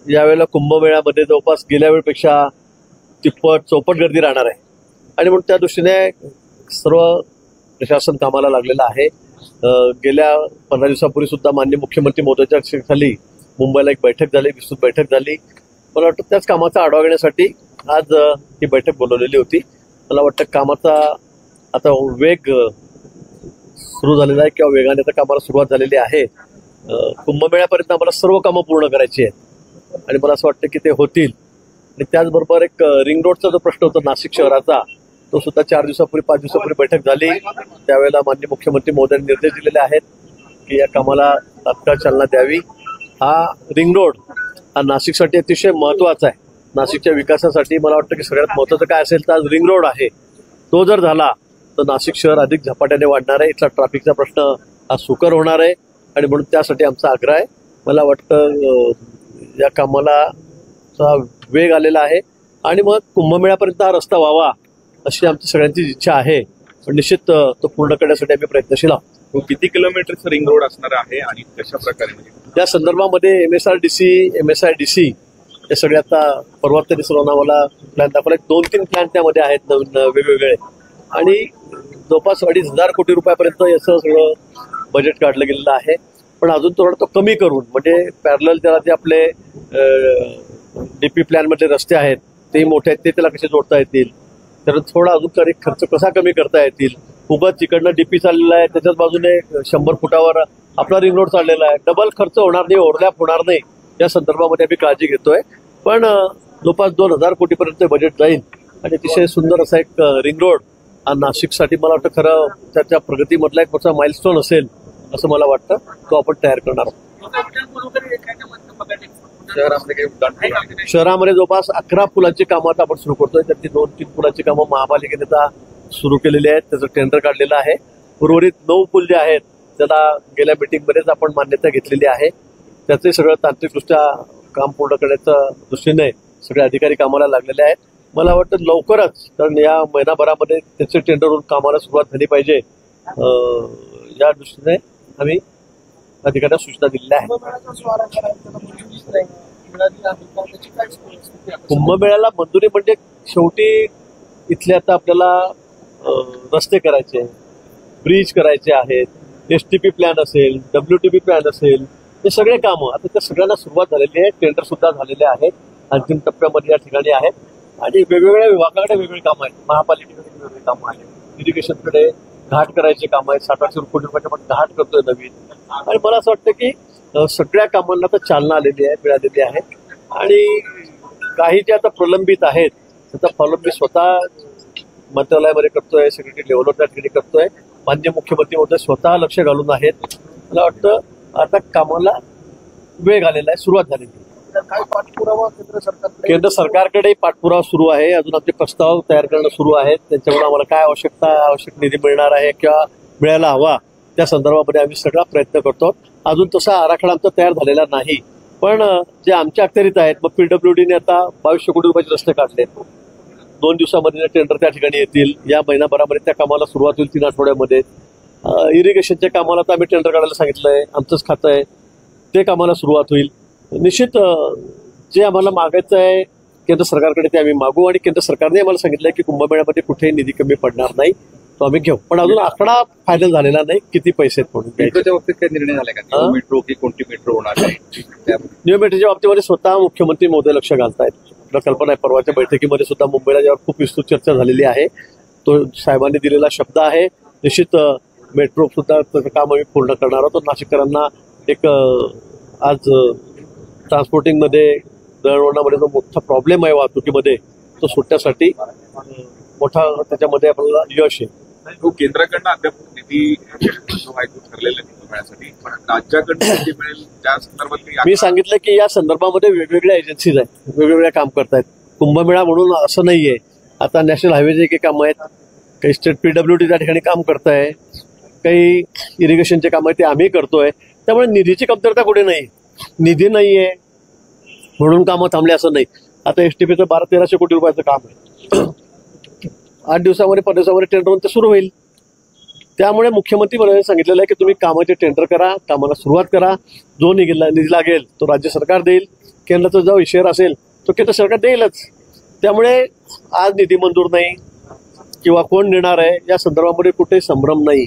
यावेळेला कुंभमेळ्यामध्ये जवळपास गेल्या वेळेपेक्षा तिप्पट चौपट गर्दी राहणार आहे आणि म्हणून त्या दृष्टीने सर्व प्रशासन कामाला लागलेलं आहे। गेल्या 15 दिवसापूर्वी सुद्धा माननीय मुख्यमंत्री महोदयांच्या अध्यक्षतेखाली मुंबईला एक बैठक झाली, विस्तृत बैठक झाली। मला वाटतं त्याच कामाचा आढावा घेण्यासाठी आज ही बैठक बोलवलेली होती। मला वाटतं कामाचा आता वेग सुरू झालेला आहे किंवा वेगाने त्या कामाला सुरुवात झालेली आहे। कुंभमेळ्यापर्यंत आम्हाला सर्व कामं पूर्ण करायची आहेत आणि मला असं वाटतं की ते होतील। आणि त्याचबरोबर एक रिंग रोडचा जो प्रश्न होता नाशिक शहराचा, तो सुद्धा 4 दिवसापूर्वी 5 दिवसापूर्वी बैठक झाली। त्यावेळेला माननीय मुख्यमंत्री महोदयांनी निर्देश दिलेले आहेत की या कामाला तात्काळ चालना द्यावी। हा रिंग रोड हा नाशिकसाठी अतिशय महत्वाचा आहे। नाशिकच्या विकासासाठी मला वाटतं की सगळ्यात महत्वाचं काय असेल तर आज रिंग रोड आहे। तो जर झाला तर नाशिक शहर अधिक झपाट्याने वाढणार आहे, इथला ट्रॅफिकचा प्रश्न हा सुकर होणार आहे आणि म्हणून त्यासाठी आमचा आग्रह आहे। मला वाटतं या कामाला वेग आलेला आहे आणि मग कुंभमेळ्यापर्यंत हा रस्ता व्हावा अशी आमची सगळ्यांची इच्छा आहे। पण निश्चित तो पूर्ण करण्यासाठी आम्ही प्रयत्नशील आहोत। किती किलोमीटरचं रिंग रोड असणार आहे आणि कशा प्रकारे म्हणजे त्या संदर्भामध्ये MSRDC MSIDC हे सगळे आता परवा तरी सर्वांना मला प्लॅन दाखवला। 2-3 प्लॅन त्यामध्ये आहेत नवीन वेगवेगळे आणि जवळपास 2,500 कोटी रुपयापर्यंत याचं सगळं बजेट काढलं गेलेलं आहे। पण अजून थोडं तो कमी करून म्हणजे पॅरलल त्याला जे आपले DP प्लॅन मधले रस्ते आहेत तेही मोठे आहेत, ते त्याला कसे जोडता येतील, तर थोडा अजून खर्च कसा कमी करता येतील। उगाच तिकडनं DP चाललेला आहे, त्याच्याच बाजूने 100 फुटावर आपला रिंग रोड चाललेला आहे, डबल खर्च होणार नाही, ओव्हरलॅप होणार नाही, या संदर्भामध्ये आम्ही काळजी घेतोय। पण जवळपास 2,000 कोटीपर्यंत बजेट जाईल आणि अतिशय सुंदर असा एक रिंग रोड हा नाशिकसाठी मला वाटतं खरं त्याच्या प्रगतीमधला एक मोठा माइलस्टोन असेल असं मला वाटतं। तो आपण तयार करणार आहोत। शहरामध्ये जवळपास 11 पुलांची कामं आता आपण सुरू करतोय, त्यातली 2-3 पुलांची कामं महापालिकेने आता सुरू केलेली आहेत, त्याचं टेंडर काढलेलं आहे। उर्वरित 9 पूल जे आहेत त्याला गेल्या मीटिंगमध्येच आपण मान्यता घेतलेली आहे। त्याचे सगळं तांत्रिकदृष्ट्या काम पूर्ण करण्याच्या दृष्टीने सगळे अधिकारी कामाला लागलेले आहेत। मला वाटतं लवकरच, कारण या महिनाभरामध्ये त्याचे टेंडर होऊन कामाला सुरुवात झाली पाहिजे, या दृष्टीने आम्ही अधिकाऱ्यांना सूचना दिलेल्या आहेत। कुंभमेळ्याला मंजुरी म्हणजे शेवटी इथले आता आपल्याला रस्ते करायचे, ब्रिज करायचे आहेत, STP प्लॅन असेल, WTP प्लॅन असेल, हे सगळे कामं आता त्या सगळ्यांना सुरुवात झालेली आहे। टेंडर सुद्धा झालेले आहेत, अंतिम टप्प्यामध्ये या ठिकाणी आहेत आणि वेगवेगळ्या विभागाकडे वेगवेगळी कामं आहेत। महापालिकेकडे वेगवेगळी कामं आहेत, इरिगेशनकडे घाट करायचे कामं आहेत, 700 कोटी रुपयाचे आपण घाट करतोय नवीन। आणि मला असं वाटतं की सगळ्या कामांना तर चालना आलेली आहे, मिळालेली आहे आणि काही जे आता प्रलंबित आहेत त्याचा फॉलो मी स्वतः मंत्रालयामध्ये करतोय, सेक्रेटरी लेव्हलवर त्या ठिकाणी करतोय। माननीय मुख्यमंत्री महोदय स्वतः लक्ष घालून आहेत। मला वाटतं आता कामाला वेग आलेला आहे, सुरुवात झालेली आहे। केंद्र सरकारकडे पाठपुरावा सुरू आहे, अजून आमचे प्रस्ताव तयार करणं सुरू आहेत। त्यांच्यामुळे आम्हाला काय आवश्यक निधी मिळणार आहे किंवा मिळायला हवा त्या संदर्भामध्ये आम्ही सगळा प्रयत्न करतो। अजून तसा आराखडा आमचा तयार झालेला नाही, पण जे आमच्या अखत्यारीत आहेत, मग PWDने आता 2200 कोटी रुपयाचे रस्ते काढले, 2 दिवसामध्ये टेंडर त्या ठिकाणी येतील। या महिनाभरामध्ये त्या कामाला सुरुवात होईल, 3 आठवड्यामध्ये। इरिगेशनच्या कामाला तर आम्ही टेंडर काढायला सांगितलंय, आमचंच खातं आहे, ते कामाला सुरुवात होईल। निश्चित जे आम्हाला मागायचं आहे केंद्र सरकारकडे ते आम्ही मागू आणि केंद्र सरकारने आम्हाला सांगितलंय की कुंभमेळ्यामध्ये कुठेही निधी कमी पडणार नाही, तो आम्ही घेऊ। पण अजून आकडा फायनल झालेला नाही किती पैसे म्हणून। मेट्रोच्या बाबतीत काही निर्णय झाला का? मेट्रो की कोणती मेट्रो होणार आहे? न्यू मेट्रोच्या बाबतीमध्ये स्वतः मुख्यमंत्री महोदय लक्ष घालतायत। आपल्याला कल्पना आहे, परवाच्या बैठकीमध्ये सुद्धा मुंबईला ज्यावर खूप विस्तृत चर्चा झालेली आहे, तो साहेबांनी दिलेला शब्द आहे। निश्चित मेट्रो सुद्धा त्याचं काम आम्ही पूर्ण करणार आहोत। नाशिककरांना एक आज ट्रान्सपोर्टिंगमध्ये दळणवळणामध्ये जो मोठा प्रॉब्लेम आहे वाहतुकीमध्ये, तो सुटण्यासाठी मोठा त्याच्यामध्ये आपल्याला यश आहे। तो केंद्राकडनं अद्याप निधी व्हायचं ठरलेलं आहे, पण राज्याकडनं निधी मिळेल त्या संदर्भात मी सांगितलं की या संदर्भामध्ये वेगवेगळ्या एजन्सीज आहेत, वेगवेगळ्या काम करतायत। कुंभमेळा म्हणून असं नाहीये, आता नॅशनल हायवेचे काही कामं आहेत, काही स्टेट PWD त्या ठिकाणी काम करताय, काही इरिगेशनचे काम आहे ते आम्ही करतोय। त्यामुळे निधीची कमतरता कुठे नाही, निधी नाहीये म्हणून कामं थांबले असं नाही। आता STPचं 1200-1300 कोटी रुपयाचं काम आहे, 8 दिवसामध्ये 15 दिवसामध्ये टेंडर होऊन ते सुरू होईल। त्यामुळे मुख्यमंत्री मला सांगितलेलं आहे की तुम्ही कामाचे टेंडर करा, कामाला सुरुवात करा, जो निधी लागेल तो राज्य सरकार देईल, केंद्राचा जो शेअर असेल तो केंद्र सरकार देईलच. त्यामुळे आज निधी मंजूर नाही किंवा कोण देणार आहे या संदर्भामध्ये कुठेही संभ्रम नाही.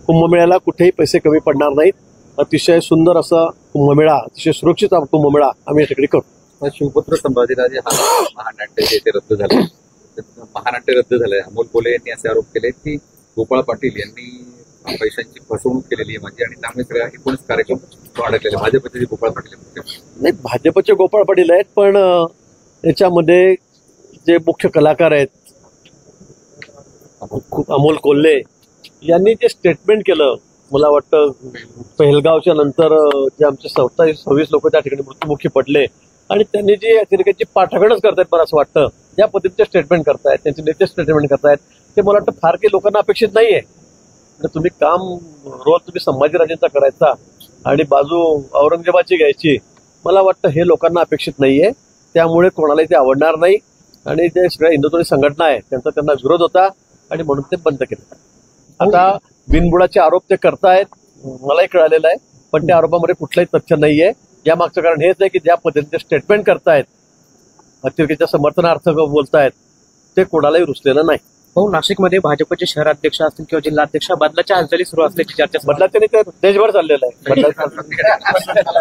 कुंभमेळ्याला कुठेही पैसे कमी पडणार नाहीत. अतिशय सुंदर असा कुंभमेळा, अतिशय सुरक्षित कुंभमेळा आम्ही या ठिकाणी करू. शिवपुत्र संभाजीराजे हा महानाट्य जे ते रद्द झालं, महानाट्य रद्द झालंय. अमोल कोल्हे यांनी असे आरोप केले की गोपाळ पाटील यांनी पैशांची फसवणूक केलेली आहे म्हणजे, आणि त्यामुळे सगळ्या 19 कार्यक्रम अडकलेले. भाजपचे गोपाळ पाटील नाही, भाजपचे गोपाळ पाटील आहेत, पण याच्यामध्ये जे मुख्य कलाकार आहेत अमोल कोल्हे यांनी जे स्टेटमेंट केलं, मला वाटतं पहलगावच्या नंतर जे आमचे 27-26 लोक त्या ठिकाणी मृत्युमुखी पडले आणि त्यांनी जे अतिरेकाची पाठगणच करतायत, मला असं वाटतं या पद्धतीचे स्टेटमेंट करतायत, त्यांचे नेते स्टेटमेंट करतायत, ते मला वाटतं फार काही लोकांना अपेक्षित नाहीये. तुम्ही काम रोज तुम्ही संभाजीराजेंचा करायचा आणि बाजू औरंगजेबाची घ्यायची, मला वाटतं हे लोकांना अपेक्षित नाहीये. त्यामुळे कोणालाही ते आवडणार नाही आणि जे सगळ्या हिंदुत्व संघटना आहे त्यांचा त्यांना विरोध होता आणि म्हणून ते बंद केलं. आता बिनबुडाचे आरोप ते करतायत, मलाही कळालेलं आहे, पण त्या आरोपामध्ये कुठलंही तथ्य नाहीये. या मागचं कारण हेच आहे की ज्या पद्धतीचे स्टेटमेंट करतायत, अतिरेकाच्या समर्थनार्थ बोलतायत, ते कोणालाही रुचलेलं नाही. हो, नाशिकमध्ये भाजपचे शहराध्यक्ष असतील किंवा जिल्हाध्यक्ष बदलाच्या हालचाली सुरू असल्याची चर्चा बदला त्यांनी देशभर चाललेला आहे.